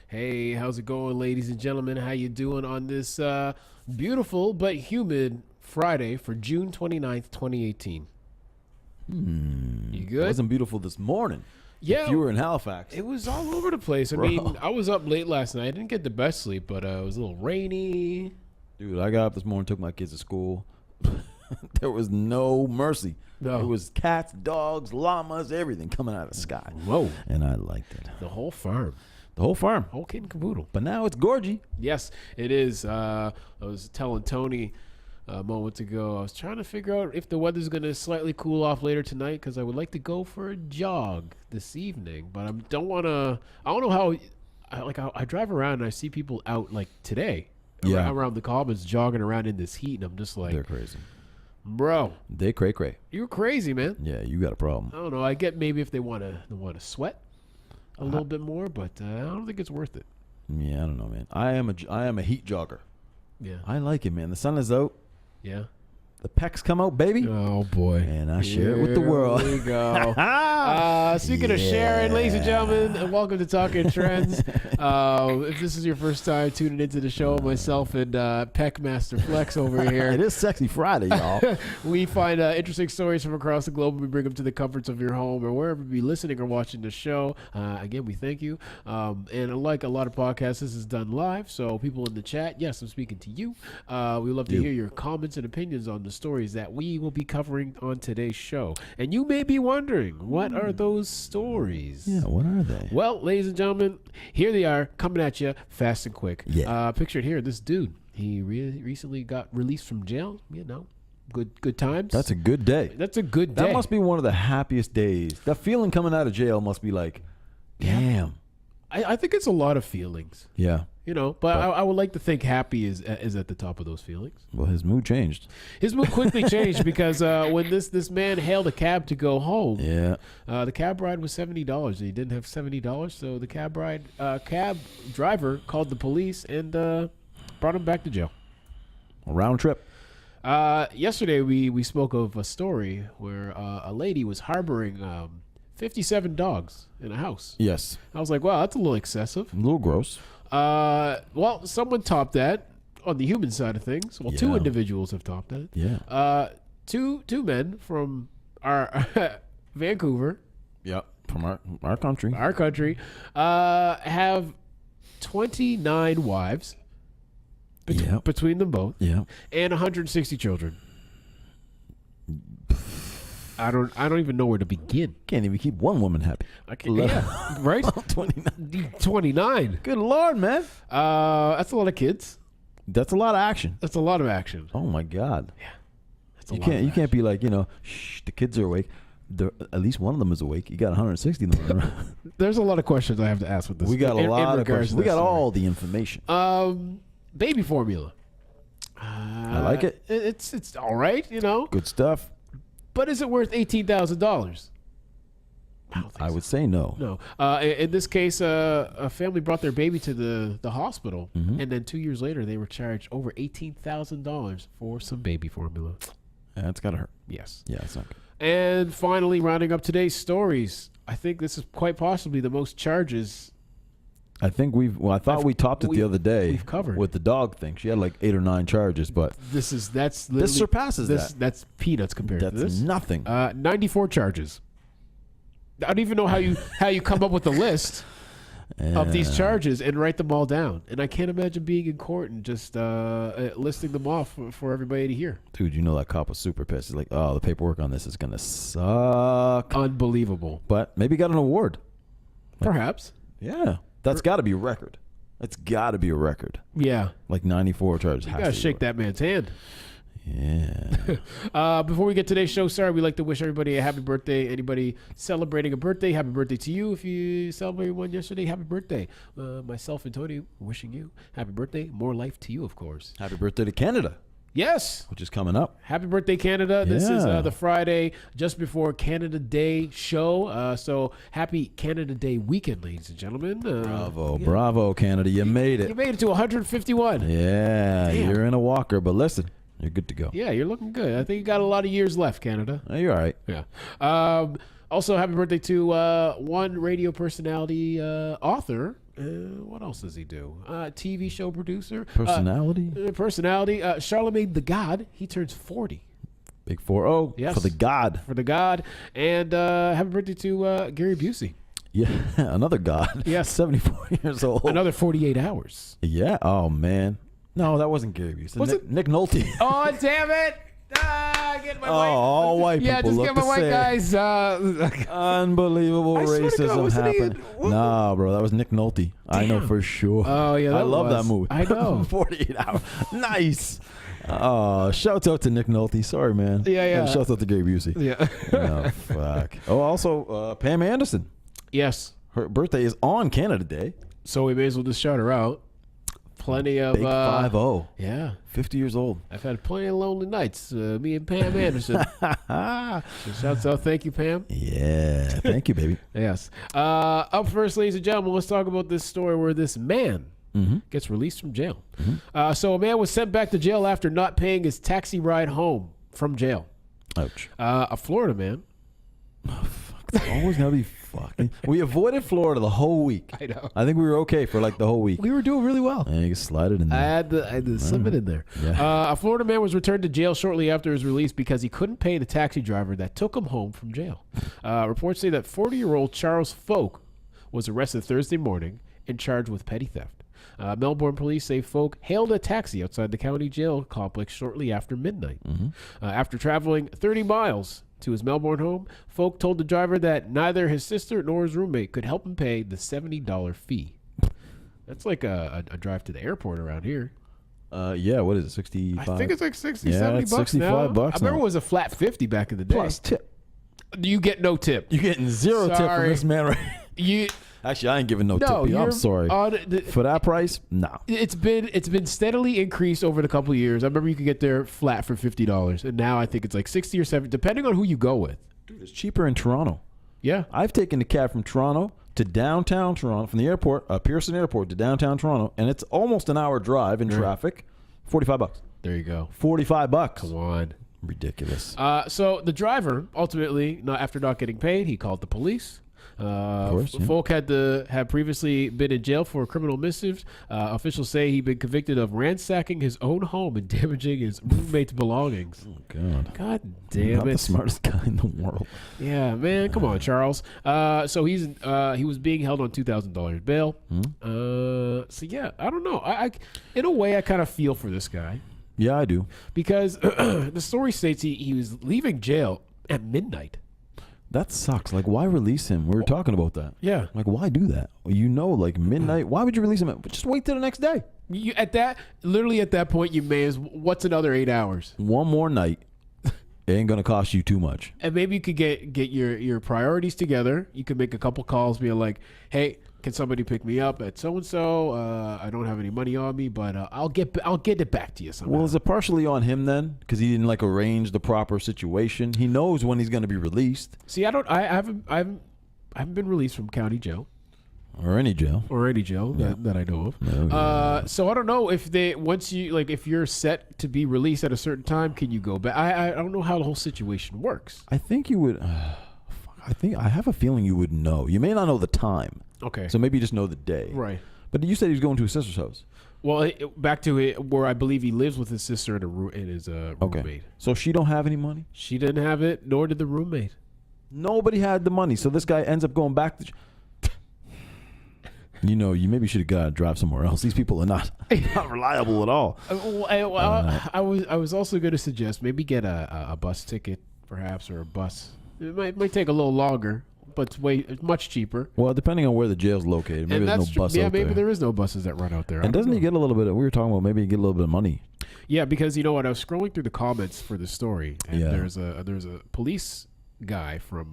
Hey, how's it going, ladies and gentlemen? How you doing on this beautiful but humid Friday for June 29th, 2018? You good? It wasn't beautiful this morning. Yeah. If you were in Halifax. It was all over the place. I mean, I was up late last night. I didn't get the best sleep, but it was a little rainy. Dude, I got up this morning, took my kids to school. There was no mercy. No. It was cats, dogs, llamas, everything coming out of the sky. Whoa. And I liked it. The whole farm. The whole farm. Whole kid and caboodle. But now it's gorgy. Yes, it is. I was telling Tony a moment ago, I was trying to figure out if the weather's going to slightly cool off later tonight because I would like to go for a jog this evening. But I don't know how, I drive around and I see people out like today around the commons jogging around in this heat. And I'm just like, They're crazy. Bro. They cray. You're crazy, man. Yeah, you got a problem. I don't know. I get maybe if they want to sweat a little bit more, but I don't think it's worth it. Yeah, I don't know, man. I am a heat jogger. Yeah. I like it, man. The sun is out. Yeah. The pecs come out, baby. Oh, boy. And I share it with the world. There we go. Speaking of sharing, ladies and gentlemen, welcome to Talking Trends. If this is your first time tuning into the show, myself and Peck Master Flex over here. It is Sexy Friday, y'all. We find interesting stories from across the globe and we bring them to the comforts of your home or wherever you be listening or watching the show. Again, we thank you. And unlike a lot of podcasts, this is done live. So people in the chat, yes, I'm speaking to you. We love to hear your comments and opinions on the stories that we will be covering on today's show. And you may be wondering, what are those stories? Yeah, what are they? Well, ladies and gentlemen, here they are, coming at you fast and quick. Yeah. Pictured here, this dude, he recently got released from jail. You know, good times. That's a good day. That's a good day. That must be one of the happiest days. That feeling coming out of jail must be like, damn. I think it's a lot of feelings. Yeah. You know, but I would like to think happy is at the top of those feelings. Well, his mood changed. His mood quickly changed because when this man hailed a cab to go home, yeah, the cab ride was $70. He didn't have $70, so the cab driver called the police and brought him back to jail. A round trip. Yesterday we spoke of a story where a lady was harboring 57 dogs in a house. Yes. I was like, wow, that's a little excessive. A little gross. Well, someone topped that on the human side of things. Well, two individuals have topped that. Yeah. Two men from our Vancouver. Yep. From our country. Our country have 29 wives between them both. Yeah. And 160 children. I don't even know where to begin. Can't even keep one woman happy. I can't, yeah, right? 29. 29. Good Lord, man. That's a lot of kids. That's a lot of action. That's a lot of action. Oh my God. Yeah. That's You can't be like, shh, the kids are awake. At least one of them is awake. You got 160 of them. There's a lot of questions I have to ask with this. We got a lot of questions. We got all the information. Baby formula. I like it. It's all right, Good stuff. But is it worth $18,000? I would say no. No. In this case, a family brought their baby to the hospital, and then 2 years later, they were charged over $18,000 for some baby formula. Yeah, it's gotta hurt. Yes. Yeah, it's not good. And finally, rounding up today's stories, I think this is quite possibly the most charges. I think I thought we topped it the other day. We've covered with the dog thing. She had like 8 or 9 charges, but this surpasses that. That's peanuts compared to this. That's nothing. 94 charges. I don't even know how you come up with the list of these charges and write them all down. And I can't imagine being in court and just listing them off for everybody to hear. Dude, that cop was super pissed. He's like, oh, the paperwork on this is gonna suck. Unbelievable. But maybe got an award. Perhaps. Yeah. That's got to be a record. That's got to be a record. Yeah. Like 94 charges. You got to shake that man's hand. Yeah. Before we get today's show started, we'd like to wish everybody a happy birthday. Anybody celebrating a birthday, happy birthday to you. If you celebrated one yesterday, happy birthday. Myself and Tony wishing you happy birthday. More life to you, of course. Happy birthday to Canada. Yes. Which is coming up. Happy birthday, Canada. This is Yeah. the Friday just before Canada Day show. So happy Canada Day weekend, ladies and gentlemen. Bravo, Canada. You made it. You made it to 151. Yeah, Damn. You're in a walker, but listen, you're good to go. Yeah, you're looking good. I think you got a lot of years left, Canada. Oh, you're all right. Yeah. Also, happy birthday to one radio personality, author, What else does he do? TV show producer. Personality. Charlemagne the God. He turns 40. Big 4-0 Yes. for the God. For the God. And happy birthday to Gary Busey. Yeah, another God. Yes. 74 years old. Another 48 hours. Yeah. Oh man. No, that wasn't Gary Busey. Was it? Nick Nolte. Oh, damn it. Get my white. All white people. Yeah, just look get my the white same. guys. Unbelievable I swear to God, racism wasn't he happened. in- Nah, bro, that was Nick Nolte. I know Damn. for sure. Oh, yeah, I that love was. that movie. I know. 48 hours. Nice. Shouts out to Nick Nolte. Sorry, man. Yeah. Shouts out to Gary Busey. Yeah. Oh, fuck. Oh, also, Pam Anderson. Yes. Her birthday is on Canada Day. So we may as well just shout her out. Plenty of Big 5-0. Yeah. 50 years old. I've had plenty of lonely nights. Me and Pam Anderson. So shouts out. Thank you, Pam. Yeah. Thank you, baby. Yes. Up first, ladies and gentlemen, let's talk about this story where this man gets released from jail. So a man was sent back to jail after not paying his taxi ride home from jail. Ouch. A Florida man. It's always gotta be fucking. We avoided Florida the whole week. I know. I think we were okay for like the whole week. We were doing really well. And you can slide it in I there. had to slip it in there. Yeah. A Florida man was returned to jail shortly after his release because he couldn't pay the taxi driver that took him home from jail. Reports say that 40-year-old Charles Folk was arrested Thursday morning and charged with petty theft. Melbourne police say Folk hailed a taxi outside the county jail complex shortly after midnight. After traveling 30 miles to his Melbourne home, Folk told the driver that neither his sister nor his roommate could help him pay the $70 fee. That's like a drive to the airport around here. Yeah, what is it, 65? I think it's like 60, Yeah, 70 it's bucks 65 now. bucks I remember now. it was a flat 50 back in the day. Plus tip. You get no tip. You're getting zero tip from Sorry. this man right You Actually, I ain't giving no tip. no, I'm you're sorry. For that price, nah. It's been steadily increased over the couple of years. I remember you could get there flat for $50, and now I think it's like 60 or 70, depending on who you go with. Dude, it's cheaper in Toronto. Yeah. I've taken the cab from Toronto to downtown Toronto, from the airport, Pearson Airport to downtown Toronto, and it's almost an hour drive in traffic. $45. There you go. $45. Come on. Ridiculous. So the driver ultimately, after not getting paid, he called the police. course, yeah. Folk had previously been in jail for criminal missives. Officials say he'd been convicted of ransacking his own home and damaging his roommate's belongings. Oh, God. God damn Not it. the smartest guy in the world. Yeah, man. Come on, Charles. So he was being held on $2,000 bail. So yeah, I don't know. I in a way, I kind of feel for this guy Yeah, I do. because the story states he was leaving jail at midnight. That sucks. Like, why release him? We were talking about that. Yeah. Like, why do that? You know, like midnight. Why would you release him? Just wait till the next day. You literally at that point, you may as what's another 8 hours, One more night. It ain't gonna cost you too much. and maybe you could get your priorities together. You could make a couple calls, being like, "Hey, can somebody pick me up at so and so? I don't have any money on me, but I'll get it back to you somehow." Well, is it partially on him then? Because he didn't like arrange the proper situation. He knows when he's gonna be released See, I haven't been released from county jail or any jail. or any jail that I know of. No, yeah. So I don't know if if you're set to be released at a certain time, can you go back? I don't know how the whole situation works. I think you would. I have a feeling you would know. You may not know the time, Okay. so maybe you just know the day. Right. But you said he was going to his sister's house. Well, back to it where I believe he lives with his sister and his roommate. Okay. So she don't have any money. She didn't have it, nor did the roommate. Nobody had the money, so this guy ends up going back to. You know, you maybe should have got to drive somewhere else. These people are not reliable at all. I was also going to suggest maybe get a bus ticket, perhaps, or a bus. It might take a little longer, but it's much cheaper. Well, depending on where the jail's located, maybe And there's that's no bus yeah, out maybe there. there is no buses that run out there. I And don't doesn't he know. get a little bit of, we were talking about maybe he get a little bit of money. Yeah, because you know what? I was scrolling through the comments for the story, and Yeah. there's a police guy from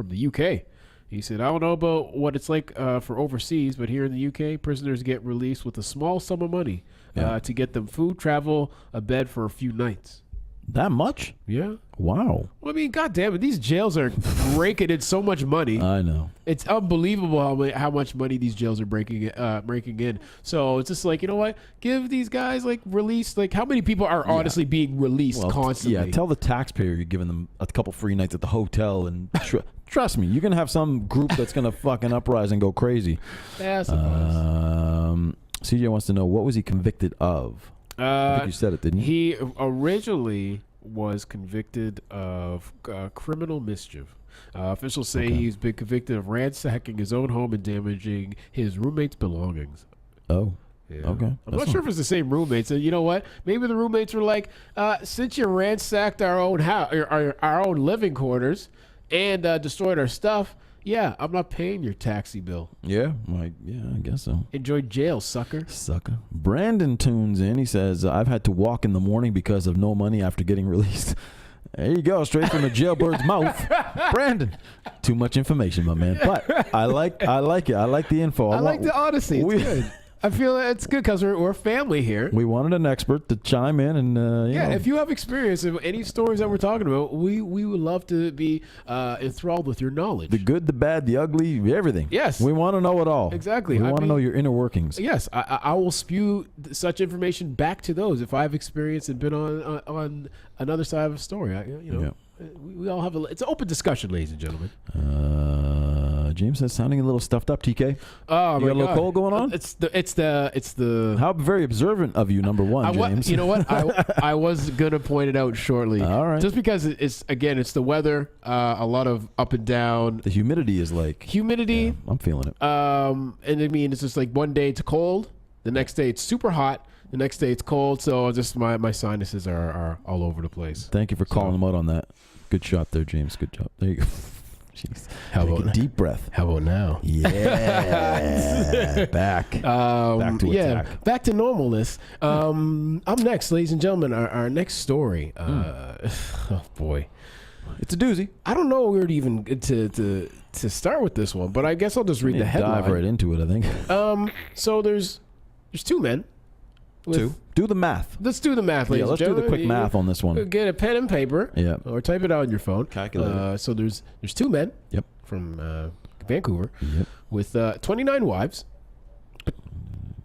the UK. He said, "I don't know about what it's like for overseas, but here in the UK, prisoners get released with a small sum of money to get them food, travel, a bed for a few nights." That much? Yeah. Wow. Well, I mean, goddamn it, these jails are raking in so much money. I know. It's unbelievable how much money these jails are breaking in. So it's just like, you know what? Give these guys like release. Like, how many people are honestly being released constantly? Yeah, tell the taxpayer you're giving them a couple free nights at the hotel and Trust me, you're gonna have some group that's gonna fucking uprise and go crazy. Yeah, I suppose. CJ wants to know, what was he convicted of? I think you said it, didn't you? He originally was convicted of criminal mischief. Officials say he's been convicted of ransacking his own home and damaging his roommate's belongings. Oh. Yeah. Okay. I'm not sure if it's the same roommates. And you know what? Maybe the roommates were like, since you ransacked our own house, our own living quarters, and destroyed our stuff, yeah, I'm not paying your taxi bill. Yeah, I guess so. Enjoy jail, sucker. Brandon tunes in. He says, I've had to walk in the morning because of no money after getting released. There you go, straight from the jailbird's mouth. Brandon. Too much information, my man. But I like it. I like the info. I like the honesty. It's good. I feel it's good because we're family here. We wanted an expert to chime in and you know. If you have experience of any stories that we're talking about, we would love to be enthralled with your knowledge. The good, the bad, the ugly, everything. Yes. We want to know it all. Exactly. We want to know your inner workings. Yes, I will spew such information back to those if I've experienced and been on another side of a story. We all have it's an open discussion, ladies and gentlemen. James says, sounding a little stuffed up, TK. Oh, you got a little cold going on? It's the. How very observant of you, number one, James. You know what? I was gonna point it out shortly. All right. Just because it's the weather, a lot of up and down. The humidity is like humidity. Yeah, I'm feeling it. And I mean, it's just like one day it's cold, the next day it's super hot, the next day it's cold. So just my sinuses are all over the place. Thank you for calling them out on that. Good shot there, James. Good job. There you go. Jeez. How about a deep breath? How about now? Yeah. Back to attack. Back to normalness. Up next, ladies and gentlemen, our next story. Oh boy, it's a doozy. I don't know where to even to start with this one, but I guess I'll just read the headline. Dive right into it, I think. So there's two men. Two. Do the math. Let's do the math, ladies and gentlemen. Do the quick math on this one. Get a pen and paper. Yeah. Or type it out on your phone. Calculator. So there's two men. Yep. From Vancouver. Yep. With 29 wives.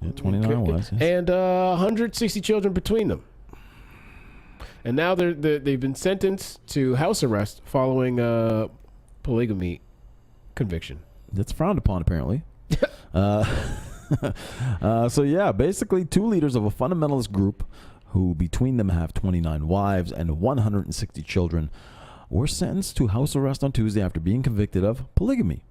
Yeah, 29 wives. Yes. And 160 children between them. And now they've been sentenced to house arrest following polygamy conviction. That's frowned upon, apparently. So yeah, basically two leaders of a fundamentalist group who between them have 29 wives and 160 children were sentenced to house arrest on Tuesday after being convicted of polygamy.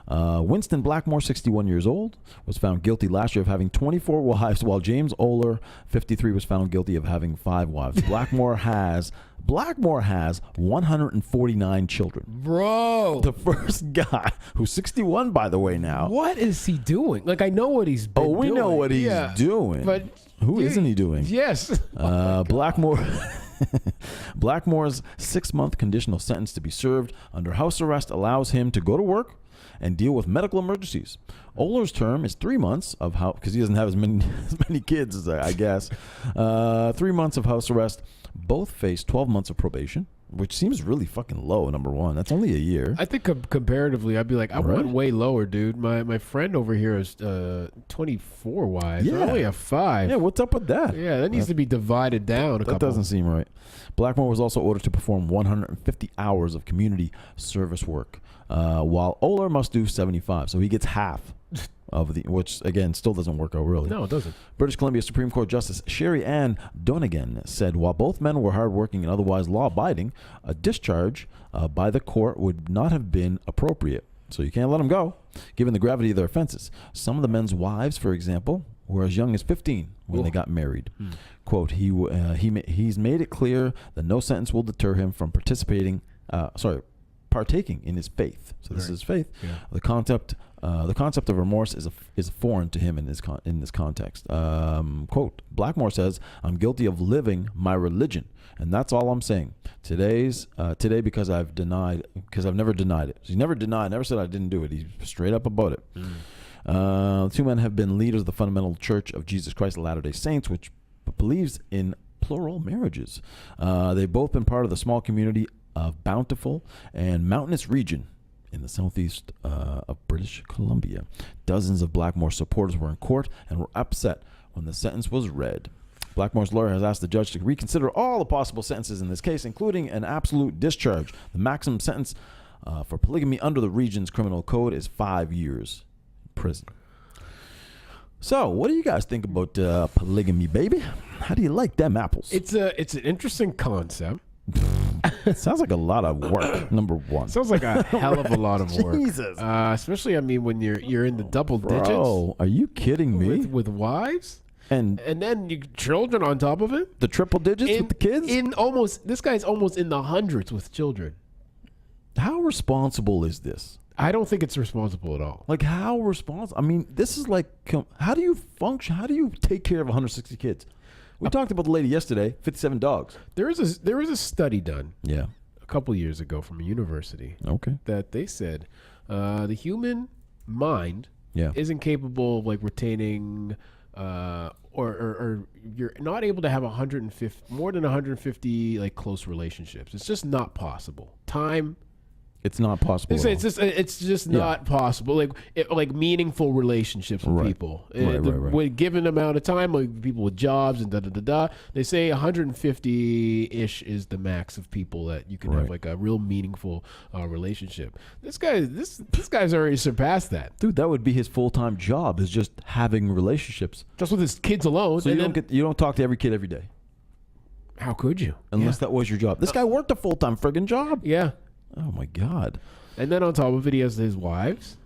Winston Blackmore, 61 years old, was found guilty last year of having 24 wives, while James Oler, 53, was found guilty of having 5 wives. Blackmore has 149 children. Bro. The first guy, who's 61, by the way, now. What is he doing? Like, I know what he's been doing. Oh, we know what he's doing. But who isn't he doing? Yes. Blackmore's 6-month conditional sentence to be served under house arrest allows him to go to work and deal with medical emergencies. Oler's term is 3 months of house, because he doesn't have as many kids as I guess. 3 months of house arrest. Both face 12 months of probation, which seems really fucking low, number one. That's only a year. I think comparatively, I'd be like, I went way lower, dude. My friend over here has 24 wives. Yeah. I only have 5. Yeah, what's up with that? Yeah, that needs to be divided down a couple. That doesn't seem right. Blackmore was also ordered to perform 150 hours of community service work, while Oler must do 75. So he gets half of the, which again still doesn't work out really. No, it doesn't. British Columbia Supreme Court Justice Sherry Ann Donegan said while both men were hardworking and otherwise law-abiding, a discharge by the court would not have been appropriate. So you can't let them go, given the gravity of their offenses. Some of the men's wives, for example, were as young as 15 when they got married. Quote, he's made it clear that no sentence will deter him from partaking in his faith. So this is faith. Yeah. The concept of remorse is foreign to him in this context. Quote, Blackmore says, "I'm guilty of living my religion, and that's all I'm saying. Today because I've never denied it." So he never said I didn't do it. He's straight up about it. The two men have been leaders of the Fundamental Church of Jesus Christ of Latter-day Saints, which believes in plural marriages. They've both been part of the small community of Bountiful and Mountainous region in the southeast of British Columbia. Dozens of Blackmore supporters were in court and were upset when the sentence was read. Blackmore's lawyer has asked the judge to reconsider all the possible sentences in this case, including an absolute discharge. The maximum sentence for polygamy under the region's criminal code is 5 years in prison. So, what do you guys think about polygamy, baby? How do you like them apples? It's an interesting concept. It sounds like a lot of work. Number one, Sounds like a hell of a lot of work. Jesus. Especially, I mean, when you're in the double digits. Bro, are you kidding me? With wives and then you children on top of it. the triple digits with the kids? This guy's almost in the hundreds with children. How responsible is this? I don't think it's responsible at all. Like, how responsible? I mean, this is like, how do you function? How do you take care of 160 kids? We talked about the lady yesterday, 57 dogs. There was a study done Yeah. a couple years ago from a university Okay. that they said the human mind Yeah. isn't capable of like retaining or you're not able to have 150 more than 150 like close relationships. It's just not possible. Time. It's not possible. It's just not possible. Like meaningful relationships with Right. people. Right. With given amount of time, like people with jobs and they say 150-ish is the max of people that you can have Right. like a real meaningful relationship. This guy's already surpassed that. Dude, that would be his full-time job, is just having relationships. Just with his kids alone. So you don't talk to every kid every day, how could you? unless that was your job. This guy worked a full-time friggin' job. Yeah. Oh my God. And then on top of it, he has his wives.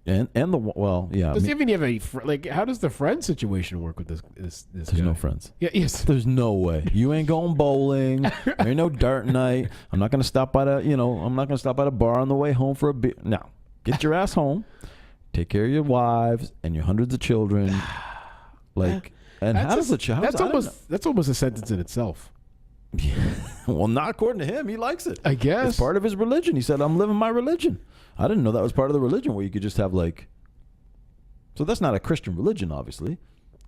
And yeah. Does he even have any how does the friend situation work with this There's guy? no friends. Yeah, yes. There's no way. You ain't going bowling. There ain't no dart night. I'm not gonna stop by the bar on the way home for a beer. No. Get your ass home. Take care of your wives and your hundreds of children. Like, and how does the child? That's almost a sentence in itself. Well, not according to him. He likes it. I guess It's part of his religion. He said, I'm living my religion. I didn't know that was part of the religion where you could just have like. So that's not a Christian religion, obviously.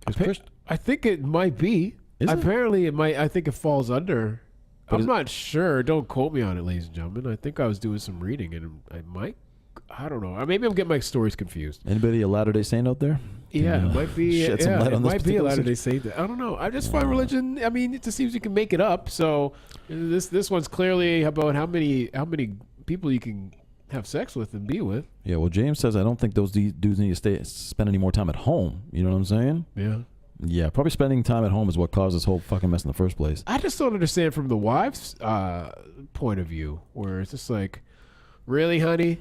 I think it might be. Is it? Apparently, it might. I think it falls under. But I'm not sure. Don't quote me on it, ladies and gentlemen. I think I was doing some reading, and I might. I don't know. Maybe I'm getting my stories confused. Anybody a Latter-day Saint out there? Yeah, it might be. Shed some light on it this might be a particular Latter-day Saint. I don't know. I just find religion. I mean, it just seems you can make it up. So this one's clearly about how many people you can have sex with and be with. Yeah, well, James says, I don't think those dudes need to spend any more time at home. You know what I'm saying? Yeah. Yeah, probably spending time at home is what caused this whole fucking mess in the first place. I just don't understand from the wife's point of view, where it's just like, really, honey?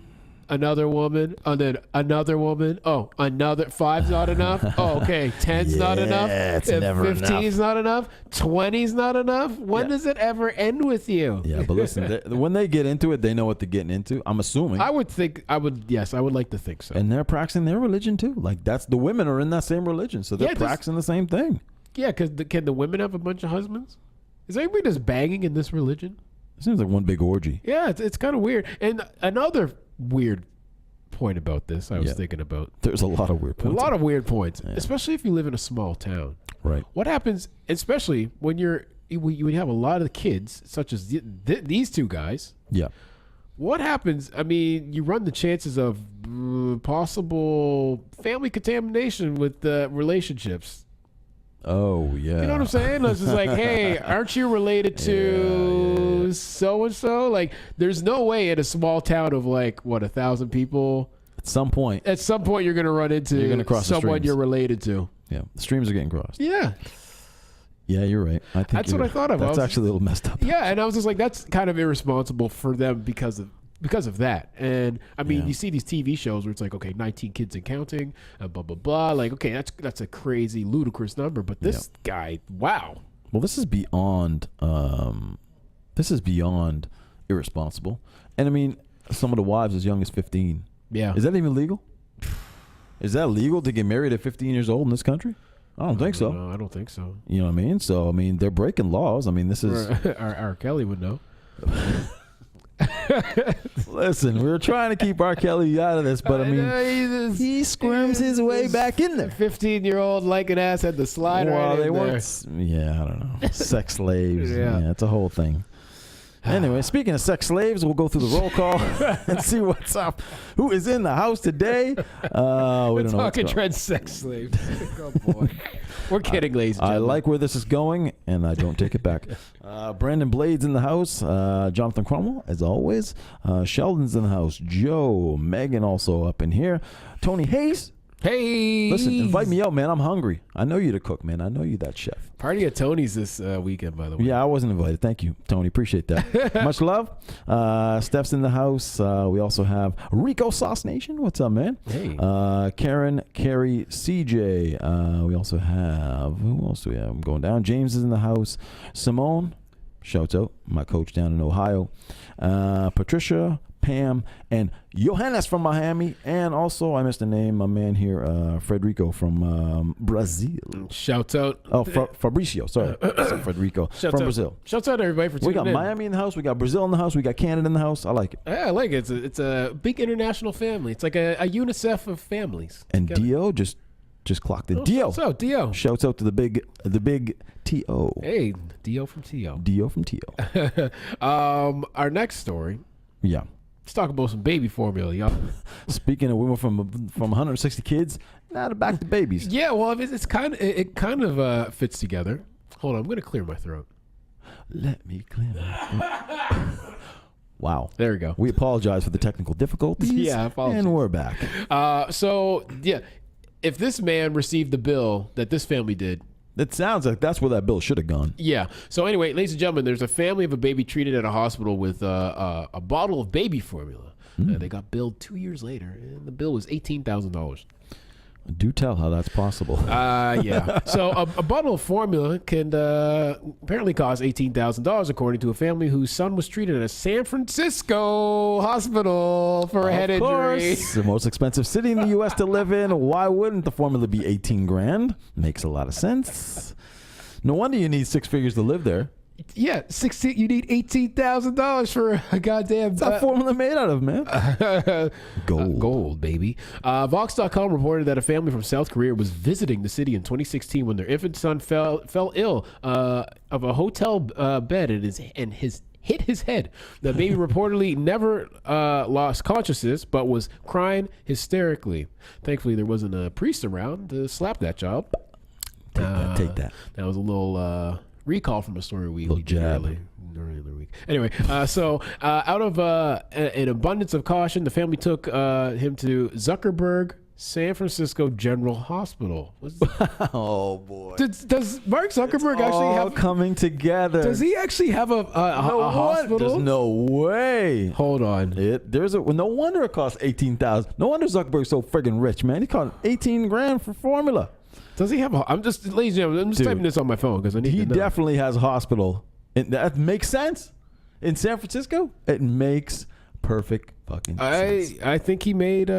Another woman, and then another woman. Oh, another 5's not enough. Oh, okay, 10's not enough. It's never 15's not enough. 20's not enough. When does it ever end with you? Yeah, but listen, when they get into it, they know what they're getting into. I'm assuming. I would like to think so. And they're practicing their religion too. Like the women are in that same religion, so they're practicing the same thing. Yeah, because can the women have a bunch of husbands? Is anybody just banging in this religion? It seems like one big orgy. Yeah, it's kind of weird. And another weird point about this I was thinking about. There's a lot of weird points. A lot of weird points, especially if you live in a small town. Right. What happens, especially when you have a lot of kids, such as these two guys. Yeah. What happens? I mean, you run the chances of possible family contamination with relationships. Oh, yeah. You know what I'm saying? It's just like, hey, aren't you related to so-and-so? Like, there's no way in a small town of like, 1,000 people. At some point, you're going to run into someone you're related to. Yeah. The streams are getting crossed. Yeah. Yeah, you're right. I think that's what I thought of. That's actually a little messed up. Yeah, and I was just like, that's kind of irresponsible for them because of that. And I mean, you see these TV shows where it's like, okay, 19 kids and counting, blah blah blah. Like, okay, that's a crazy, ludicrous number. But this guy, wow. Well, this is beyond. This is beyond irresponsible. And I mean, some of the wives as young as 15. Yeah. Is that even legal? Is that legal to get married at 15 years old in this country? I don't think so. No, I don't think so. You know what I mean? So I mean, they're breaking laws. I mean, this is R. Kelly would know. Listen, we were trying to keep R. Kelly out of this, but I mean, he squirms his way back in there. 15-year-old like an ass had the slide well, right they in weren't. Yeah, I don't know. Sex slaves. Yeah, it's a whole thing. Anyway, speaking of sex slaves, we'll go through the roll call and see what's up. Who is in the house today? We don't know. Talking trend sex slaves. Oh boy, we're kidding, ladies and I gentlemen. like where this is going, and I don't take it back. Brandon Blade's in the house. Jonathan Cromwell, as always. Sheldon's in the house. Joe, Megan also up in here. Tony Hayes. Hey, Listen, invite me out, man. I'm hungry. I know you to cook, man. I know you that chef. Party at Tony's this weekend, by the way. Yeah, I wasn't invited. Thank you, Tony. Appreciate that. Much love. Steph's in the house. We also have Rico Sauce Nation. What's up, man? Hey. Karen, Carrie, CJ. We also have, who else do we have? I'm going down. James is in the house. Simone, shouts out, my coach down in Ohio. Patricia, Pam, and Johannes from Miami. And also, I missed a name, my man here, Frederico from Brazil. Shouts out. Oh, Fabricio, sorry. Frederico from Brazil. Shouts out to everybody for We tuning got in. Miami in the house. We got Brazil in the house. We got Canada in the house. I like it. Yeah, I like it. It's a big international family. It's like a UNICEF of families. And Together. Dio just clocked in. Dio. Shouts out, Dio. Shouts out to the big T.O. Hey, Dio from T.O. Dio from T.O. Our next story. Yeah. Let's talk about some baby formula, y'all. Speaking of, we went from 160 kids, now to back to babies. Yeah, well, it kind of fits together. Hold on, I'm gonna clear my throat. Let me clear my throat. Wow. There we go. We apologize for the technical difficulties. Yeah, apologies. And we're back. So yeah, if this man received the bill that this family did. It sounds like that's where that bill should have gone. Yeah. So anyway, ladies and gentlemen, there's a family of a baby treated at a hospital with a bottle of baby formula. They got billed 2 years later, and the bill was $18,000. Do tell how that's possible. Yeah. So a bottle of formula can apparently cost $18,000, according to a family whose son was treated at a San Francisco hospital for a head injury. The most expensive city in the U.S. to live in. Why wouldn't the formula be 18 grand? Makes a lot of sense. No wonder you need 6 figures to live there. Yeah, 16. You need $18,000 for a goddamn. What's that formula made out of, man? Gold. Gold, baby. Vox.com reported that a family from South Korea was visiting the city in 2016 when their infant son fell ill of a hotel bed and hit his head. The baby reportedly never lost consciousness, but was crying hysterically. Thankfully, there wasn't a priest around to slap that child. Take that. That was a little recall from a story we did jab. earlier in the week. Anyway, so out of an abundance of caution, the family took him to Zuckerberg San Francisco General Hospital. Oh boy. Does Mark Zuckerberg actually have coming together? Does he actually have a hospital? There's no way. Hold on. No wonder it costs 18,000. No wonder Zuckerberg's so friggin' rich, man. He cost 18 grand for formula. Does he have I'm just, ladies and gentlemen, I'm just typing this on my phone because I need to know. He definitely has a hospital. And that makes sense. In San Francisco, it makes perfect fucking sense. I think he made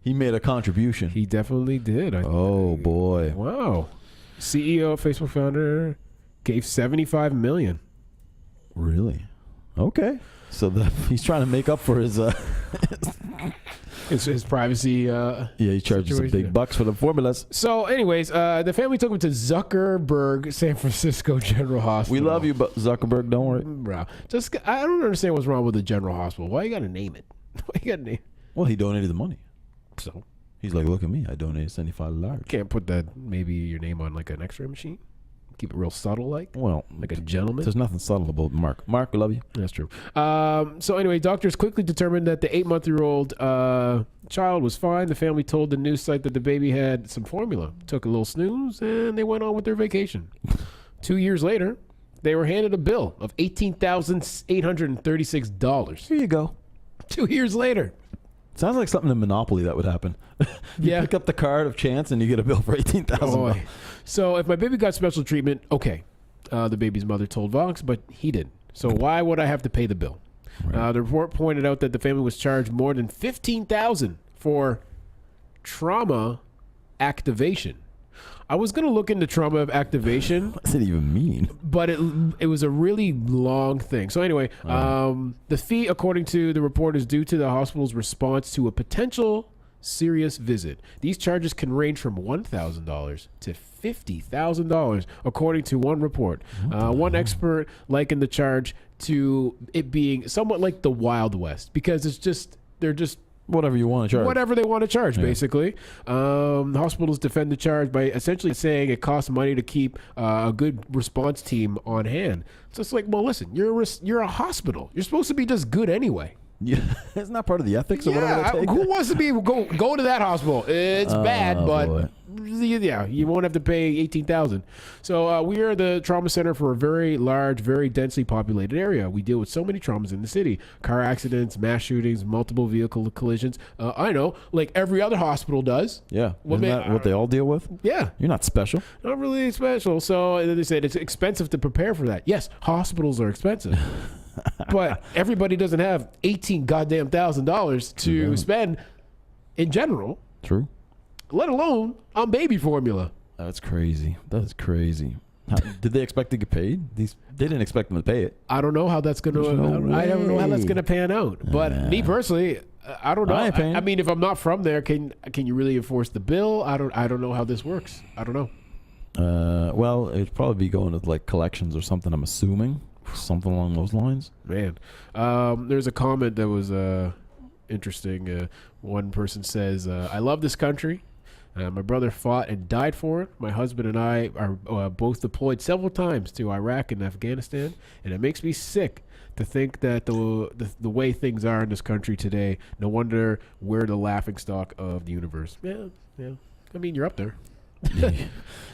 He made a contribution. He definitely did. Oh boy. Wow. CEO, Facebook founder, gave $75 million. Really? Okay. So he's trying to make up for his his privacy. Yeah, he charges some big bucks for the formulas. So, anyways, the family took him to Zuckerberg San Francisco General Hospital. We love you, but Zuckerberg, don't worry. Bro, I don't understand what's wrong with the General Hospital. Why you got to name it? Why you got to name? Well, he donated the money. So he's like, look at me, I donated $75. Can't put that maybe your name on like an X-ray machine. Keep it real subtle, like a gentleman. There's nothing subtle about Mark. Mark, we love you. That's true. So anyway, doctors quickly determined that the 8-month-old child was fine. The family told the news site that the baby had some formula. Took a little snooze, and they went on with their vacation. 2 years later, they were handed a bill of $18,836. Here you go. 2 years later. Sounds like something in Monopoly that would happen. You pick up the card of chance and you get a bill for $18,000. So if my baby got special treatment, okay. The baby's mother told Vox, but he didn't. So why would I have to pay the bill? Right. The report pointed out that the family was charged more than $15,000 for trauma activation. I was going to look into trauma activation. What does it even mean? But it was a really long thing. So anyway, the fee, according to the report, is due to the hospital's response to a potential serious visit. These charges can range from $1,000 to $50,000, according to one report. One expert likened the charge to it being somewhat like the Wild West, because they're just Whatever you want to charge. whatever they want to charge, basically. Hospitals defend the charge by essentially saying it costs money to keep a good response team on hand. So it's like, well, listen, you're a hospital. You're supposed to be just good anyway. Yeah, isn't that part of the ethics or whatever they take? Who wants to be go to that hospital? It's bad, but boy. yeah, you won't have to pay $18,000. So we are the trauma center for a very large, very densely populated area. We deal with so many traumas in the city: car accidents, mass shootings, multiple vehicle collisions. I know, like every other hospital does. Yeah, Well, isn't man, that what they all deal with? Yeah. You're not special. Not really special. So they said it's expensive to prepare for that. Yes, hospitals are expensive. But everybody doesn't have $18,000 to spend in general, True. let alone on baby formula. That's crazy. That's crazy. Did they expect to get paid? They didn't expect them to pay it. I don't know how that's going to. I don't know how that's going to pan out. But me personally, I don't know. I mean, if I'm not from there, can you really enforce the bill? I don't know how this works. I don't know. Well, it'd probably be going to like collections or something. I'm assuming something along those lines. Man, there's a comment that was interesting. One person says, "I love this country. My brother fought and died for it. My husband and I are both deployed several times to Iraq and Afghanistan, and it makes me sick to think that the way things are in this country today. No wonder we're the laughingstock of the universe." Yeah. I mean, you're up there.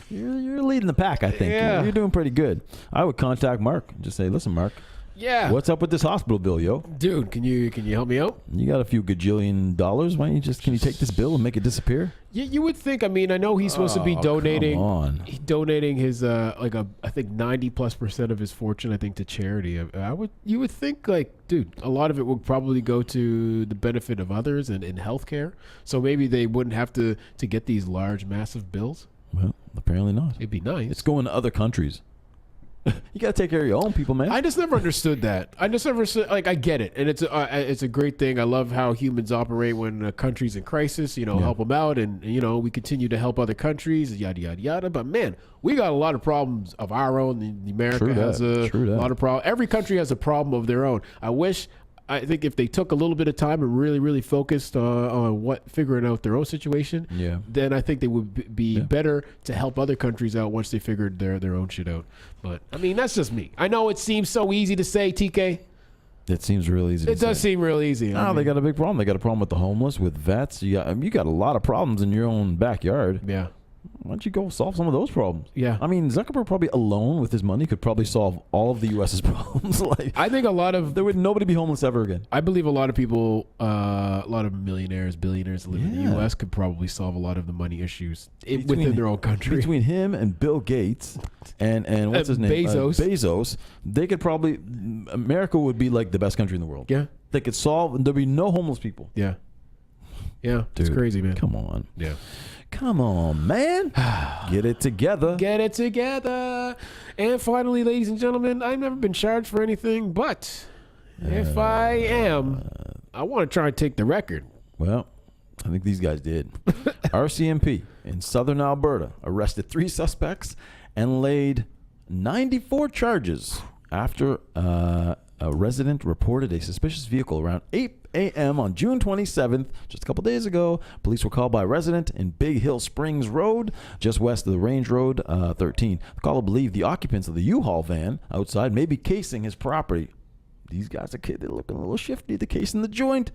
You're leading the pack, I think. Yeah. You're doing pretty good. I would contact Mark. Just say, listen, Mark. Yeah. What's up with this hospital bill, yo? Dude, can you help me out? You got a few gajillion dollars. Why don't you can you take this bill and make it disappear? You would think. I mean, I know he's supposed to be donating. Come on. Donating his I think 90+% of his fortune, I think, to charity. You would think, like, dude, a lot of it would probably go to the benefit of others and in healthcare. So maybe they wouldn't have to get these large, massive bills. Well, apparently not. It'd be nice. It's going to other countries. You got to take care of your own people, man. I just never understood that. I get it, and it's a great thing. I love how humans operate when a country's in crisis. Help them out, and we continue to help other countries, yada yada yada. But man, we got a lot of problems of our own. America has a lot of problems. Every country has a problem of their own. I think if they took a little bit of time and really, really focused on figuring out their own situation, then I think they would be better to help other countries out once they figured their own shit out. But I mean, that's just me. I know it seems so easy to say, TK. It seems real easy. It does seem real easy. They got a big problem. They got a problem with the homeless, with vets. You got a lot of problems in your own backyard. Yeah. Why don't you go solve some of those problems? Yeah. I mean, Zuckerberg probably alone with his money could probably solve all of the U.S.'s problems. I think there would nobody be homeless ever again. I believe a lot of people, a lot of millionaires, billionaires that live in the U.S. could probably solve a lot of the money issues within their own country. Between him and Bill Gates and what's his name? Bezos, they could probably, America would be like the best country in the world. Yeah. They could solve, there'd be no homeless people. Yeah. Yeah. Dude, it's crazy, man. Come on. Yeah. Come on, man. Get it together. Get it together. And finally, ladies and gentlemen, I've never been charged for anything, but if I am, I want to try and take the record. Well, I think these guys did. RCMP in southern Alberta arrested 3 suspects and laid 94 charges after a resident reported a suspicious vehicle around 8 a.m. on June 27th, just a couple days ago. Police were called by a resident in Big Hill Springs Road, just west of the Range Road 13. The caller believed the occupants of the U-Haul van outside may be casing his property. These guys they're looking a little shifty. They're casing the joint.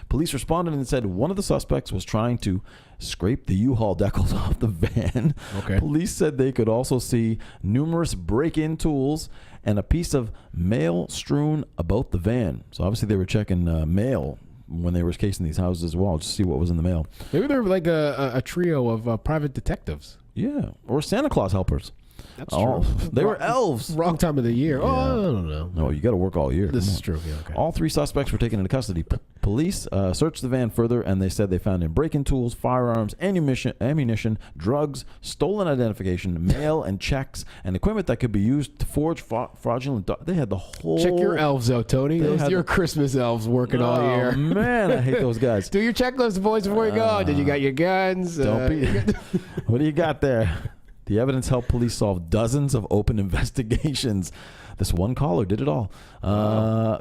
Police responded and said one of the suspects was trying to scrape the U-Haul decals off the van. Okay. Police said they could also see numerous break-in tools and a piece of mail strewn about the van. So obviously they were checking mail when they were casing these houses as well, just to see what was in the mail. Maybe they're like a trio of private detectives. Yeah, or Santa Claus helpers. That's true. They were elves. Wrong time of the year. Yeah. Oh, I don't know. No, you got to work all year. This is true. Yeah, okay. All 3 suspects were taken into custody. Police searched the van further, and they said they found in break-in tools, firearms, ammunition, drugs, stolen identification, mail, and checks, and equipment that could be used to forge fraudulent. They had the whole. Check your elves out, Tony. Those are your Christmas elves working all year. Oh man, I hate those guys. Do your checklist, boys, before you go. Did you got your guns? Don't be. What do you got there? The evidence helped police solve dozens of open investigations. This one caller did it all.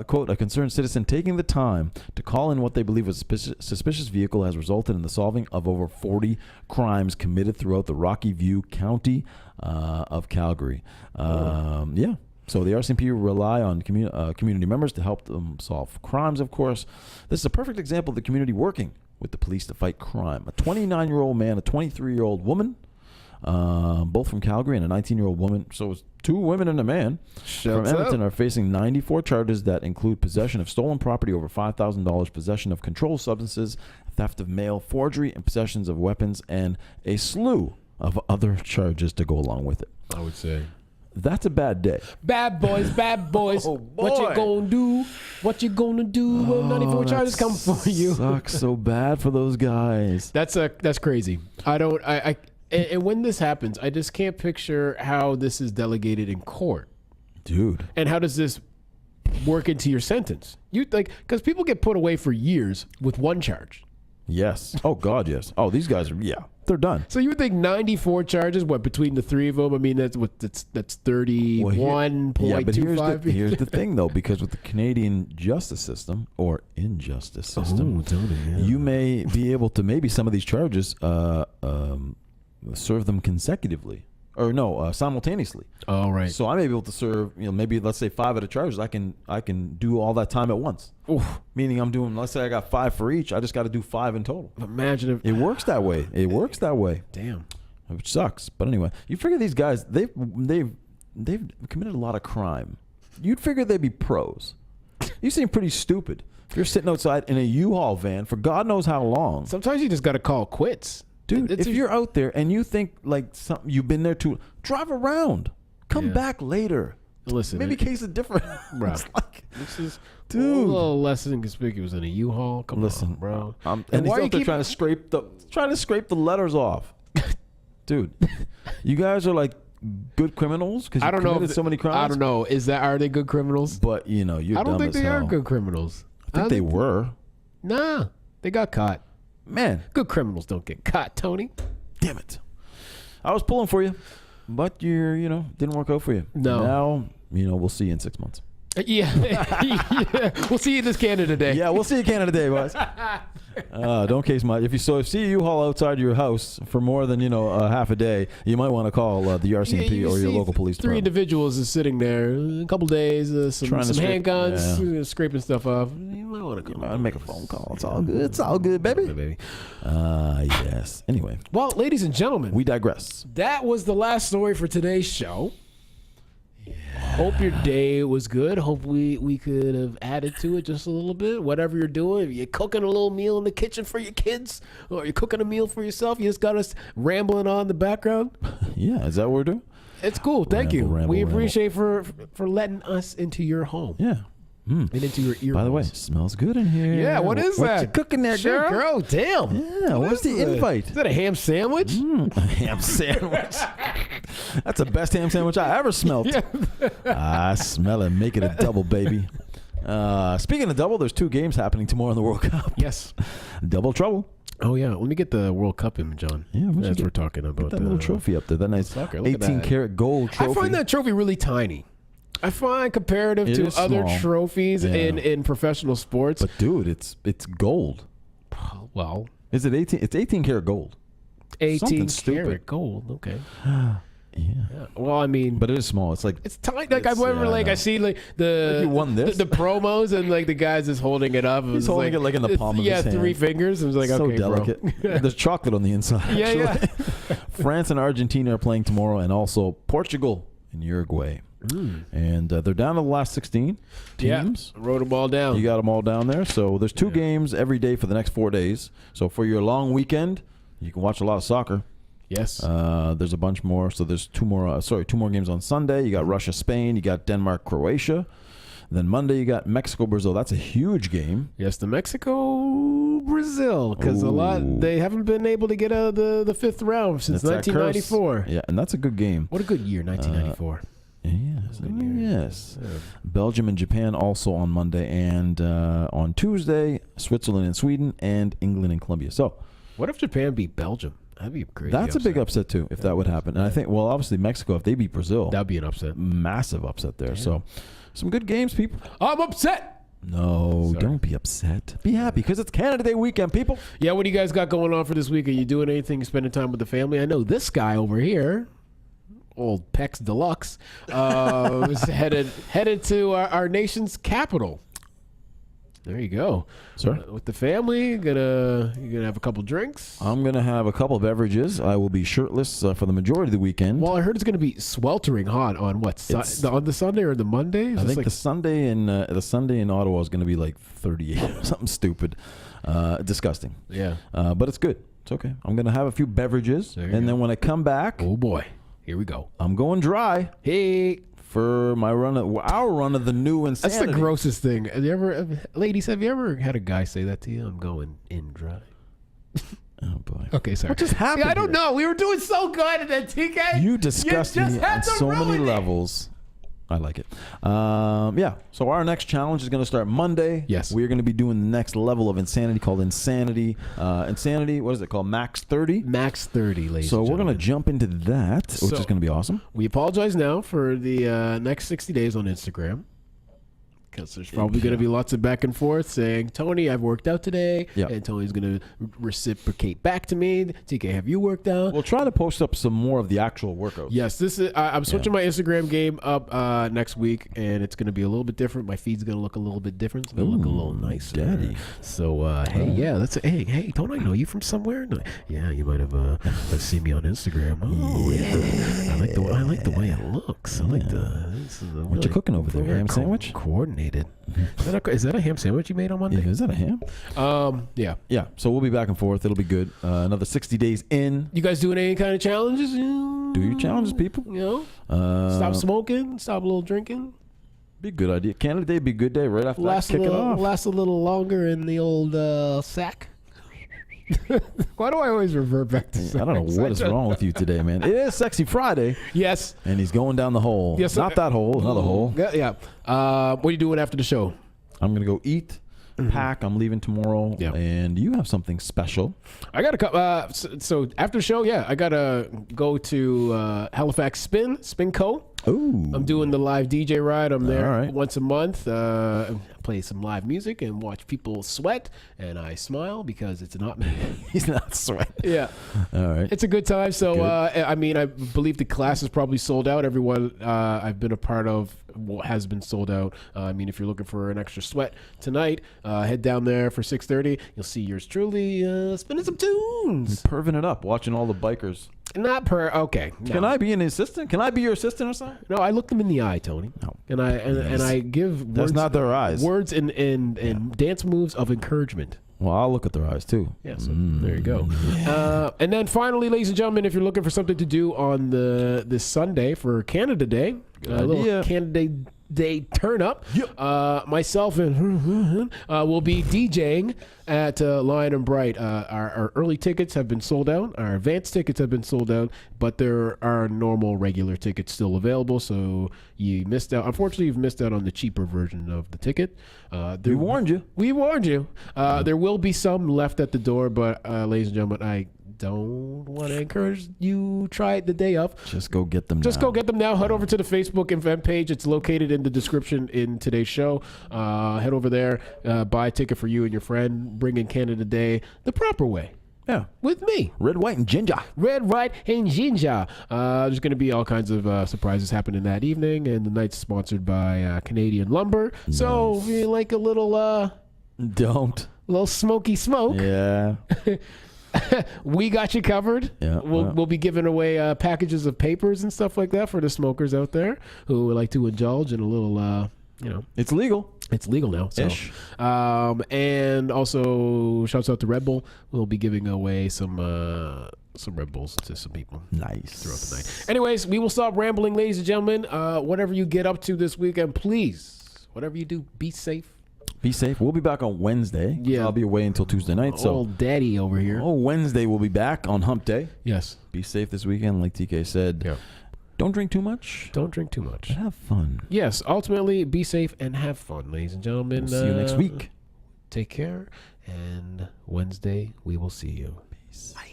Quote, a concerned citizen taking the time to call in what they believe was a suspicious vehicle has resulted in the solving of over 40 crimes committed throughout the Rocky View County of Calgary. Yeah. So the RCMP rely on community members to help them solve crimes, of course. This is a perfect example of the community working with the police to fight crime. A 29-year-old man, a 23-year-old woman, both from Calgary, and a 19-year-old woman. So it's 2 women and a man from Edmonton are facing 94 charges that include possession of stolen property over $5,000, possession of controlled substances, theft of mail, forgery, and possessions of weapons, and a slew of other charges to go along with it. I would say. That's a bad day. Bad boys, bad boys. Oh, boy. What you gonna do? What you gonna do when 94 charges come for you? Sucks so bad for those guys. That's crazy. And when this happens, I just can't picture how this is delegated in court. Dude. And how does this work into your sentence? Because people get put away for years with one charge. Yes. Oh, God, yes. Oh, these guys are, they're done. So you would think 94 charges, between the 3 of them? I mean, that's 31.25. Yeah, but here's the thing, though, because with the Canadian justice system, or injustice system, you may be able to, maybe some of these charges serve them consecutively. Or no, simultaneously. Oh, right. So I may be able to serve, maybe let's say 5 of the charges. I can do all that time at once. Oof. Meaning I'm doing, let's say I got 5 for each. I just got to do 5 in total. Imagine if it works that way. It works that way. Damn. Which sucks. But anyway, you figure these guys, they've committed a lot of crime. You'd figure they'd be pros. You seem pretty stupid. You're sitting outside in a U-Haul van for God knows how long. Sometimes you just got to call quits. Dude, if you're out there and you think like you've been there too, drive around. Come back later. Listen, maybe case is different. Bro, this is a little less inconspicuous than a U-Haul. Come on, bro. And he's out there trying to scrape the letters off. Dude, you guys are like good criminals because you committed so many crimes. I don't know. Are they good criminals? But you're dumb as hell. I don't think they are good criminals. I think they were. Nah, they got caught. Man, good criminals don't get caught, Tony. Damn it. I was pulling for you, but didn't work out for you. No. Now, we'll see you in 6 months. Yeah. We'll see you this Canada Day. Yeah, we'll see you Canada Day, boys. Don't case much. If you see a U-Haul outside your house for more than half a day, you might want to call the RCMP or your local police department. 3 individuals is sitting there a couple days, some handguns, scraping stuff off. You might want to call. Make a phone call. It's all good. It's all good, baby. Yes. Anyway. Well, ladies and gentlemen, we digress. That was the last story for today's show. Hope your day was good. Hope we could have added to it just a little bit. Whatever you're doing, if you're cooking a little meal in the kitchen for your kids, or you're cooking a meal for yourself, you just got us rambling on in the background. Yeah, is that what we're doing? It's cool. Thank you. We appreciate for letting us into your home. Yeah. And into your ear. By the way, it smells good in here. Yeah, what is that? What you cooking there, girl? Girl, damn. Yeah, what's the invite? Is that a ham sandwich? A ham sandwich. That's the best ham sandwich I ever smelled. Yeah. I smell it. Make it a double, baby. Speaking of double, there's 2 games happening tomorrow in the World Cup. Yes. Double trouble. Oh, yeah. Let me get the World Cup image on. Yeah, as we're talking about that little trophy up there. That nice 18-karat gold trophy. I find that trophy really tiny. I find comparative to other trophies in professional sports. But dude, it's gold. Well, is it 18? It's 18-karat gold. 18-karat gold. Okay. Yeah. Well, I mean, but it is small. It's tiny. Like I remember, I see the you won this the promos and the guys is holding it up. He's holding it in the palm of his hand. 3 fingers. It was so okay, delicate. bro. There's chocolate on the inside. Yeah. France and Argentina are playing tomorrow, and also Portugal and Uruguay. And they're down to the last 16 teams. Yeah, wrote them all down. You got them all down there. So there's 2 games every day for the next 4 days. So for your long weekend, you can watch a lot of soccer. Yes. There's a bunch more. So there's 2 more games on Sunday. You got Russia, Spain. You got Denmark, Croatia. Then Monday you got Mexico, Brazil. That's a huge game. Yes, the Mexico, Brazil, because they haven't been able to get out of the 5th round since 1994. Yeah, and that's a good game. What a good year, 1994. Yes. Belgium and Japan also on Monday, and on Tuesday, Switzerland and Sweden, and England and Colombia. So, what if Japan beat Belgium? That'd be a crazy. That's a big upset too if that would happen. And I think, well, obviously Mexico, if they beat Brazil, That'd be an upset. massive upset there. So some good games, people. I'm upset. No, Sorry. don't be upset. Be happy because it's Canada Day weekend, people. Yeah, what do you guys got going on for this week? Are you doing anything? Spending time with the family? I know this guy over here, old Pex Deluxe, is headed to our nation's capital. There you go. Sir? With the family, you gonna have a couple drinks? I'm going to have a couple of beverages. I will be shirtless for the majority of the weekend. Well, I heard it's gonna be sweltering hot on what? On the Sunday or the Monday? I think the Sunday in Ottawa is going to be like 38 or something stupid. Disgusting. Yeah. But it's good. It's okay. I'm going to have a few beverages. And then when I come back, Oh boy. Here we go. I'm going dry. Hey. For our run of the new Insanity. That's the grossest thing. Ladies, have you ever had a guy say that to you? I'm going in dry. Oh boy. Okay, sorry. What just happened? Yeah, I don't know. We were doing so good, and then TK. You disgust me on so many levels. I like it. Yeah. So our next challenge is going to start Monday. Yes. We are going to be doing the next level of insanity called Insanity. Insanity. What is it called? Max 30. Max 30, ladies. So and we're going to gentlemen. jump into that, which is going to be awesome. We apologize now for the next 60 days on Instagram. Because there's probably going to be lots of back and forth saying, Tony, I've worked out today. Yep. And Tony's going to reciprocate back to me. TK, have you worked out? We'll try to post up some more of the actual workouts. Yes, this is. I'm switching my Instagram game up next week, and it's going to be a little bit different. My feed's going to look a little bit different. It's going to look a little nicer. Daddy. So, hey, yeah, hey, don't I know you from somewhere? No, yeah, you might have seen me on Instagram. Oh, yeah. I like the way it looks. I like this is What you cooking over there? Ham sandwich? Coordinated. Is that a ham sandwich you made on Monday? Yeah, is that a ham? Yeah. Yeah. So we'll be back and forth. It'll be good. Another 60 days in. You guys doing any kind of challenges? Do your challenges, people. You know, stop smoking, stop a little drinking. Be a good idea. Canada Day be a good day right after that. Kick it off. Last a little longer in the old sack. Why do I always revert back to sex? I don't know what is wrong with you today, man. It is Sexy Friday. Yes. And he's going down the hole. Yes, Not that hole, another hole. Yeah. What are you doing after the show? I'm going to go eat, pack. I'm leaving tomorrow. Yeah. And you have something special. I got to so after the show, I got to go to Halifax Spin Co. Ooh. I'm doing the live DJ ride. I'm there All right. once a month. Play some live music and watch people sweat, and I smile because it's not me. He's not sweating. Yeah. All right. It's a good time. So, I mean, I believe the class is probably sold out. Everyone I've been a part of has been sold out. I mean, if you're looking for an extra sweat tonight, head down there for 6:30. You'll see yours truly spinning some tunes. Perving it up, watching all the bikers. Okay. No. Can I be an assistant? Can I be your assistant or something? No, I look them in the eye, Tony. No. And I give That's words, not their eyes. Words and dance moves of encouragement. Well, I'll look at their eyes too. Yeah, so there you go. And then finally, ladies and gentlemen, if you're looking for something to do on this Sunday for Canada Day, a little Canada Day turn up. Yep. Myself and will be DJing at Lion and Bright. Our early tickets have been sold out. Our advanced tickets have been sold out, but there are normal, regular tickets still available. So you missed out. Unfortunately, you've missed out on the cheaper version of the ticket. We warned you. We warned you. There will be some left at the door, but ladies and gentlemen, I don't want to encourage you try it the day of. Just go get them Just go get them now. Head over to the Facebook event page. It's located in the description in today's show. Head over there, buy a ticket for you and your friend. Bring in Canada Day the proper way. Yeah. With me. Red, white, and ginger. Red, white, and ginger. There's going to be all kinds of surprises happening that evening, and the night's sponsored by Canadian Lumber. Nice. So if you like a little... little smoky smoke. Yeah. We got you covered. Yeah, we'll be giving away packages of papers and stuff like that for the smokers out there who would like to indulge in a little, It's legal. It's legal now. So. And also, shouts out to Red Bull. We'll be giving away some Red Bulls to some people. Nice. Throughout the night. Anyways, we will stop rambling, ladies and gentlemen. Whatever you get up to this weekend, please, whatever you do, be safe. Be safe. We'll be back on Wednesday. Yeah. I'll be away until Tuesday night. So old daddy over here. Wednesday we'll be back on Hump Day. Yes. Be safe this weekend, like TK said. Yeah. Don't drink too much. Don't drink too much. But have fun. Yes. Ultimately, be safe and have fun, ladies and gentlemen. We'll see you next week. Take care. And Wednesday, we will see you. Peace. Bye.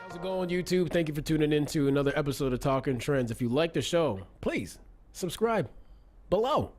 How's it going, YouTube? Thank you for tuning in to another episode of Talking Trends. If you like the show, please subscribe below.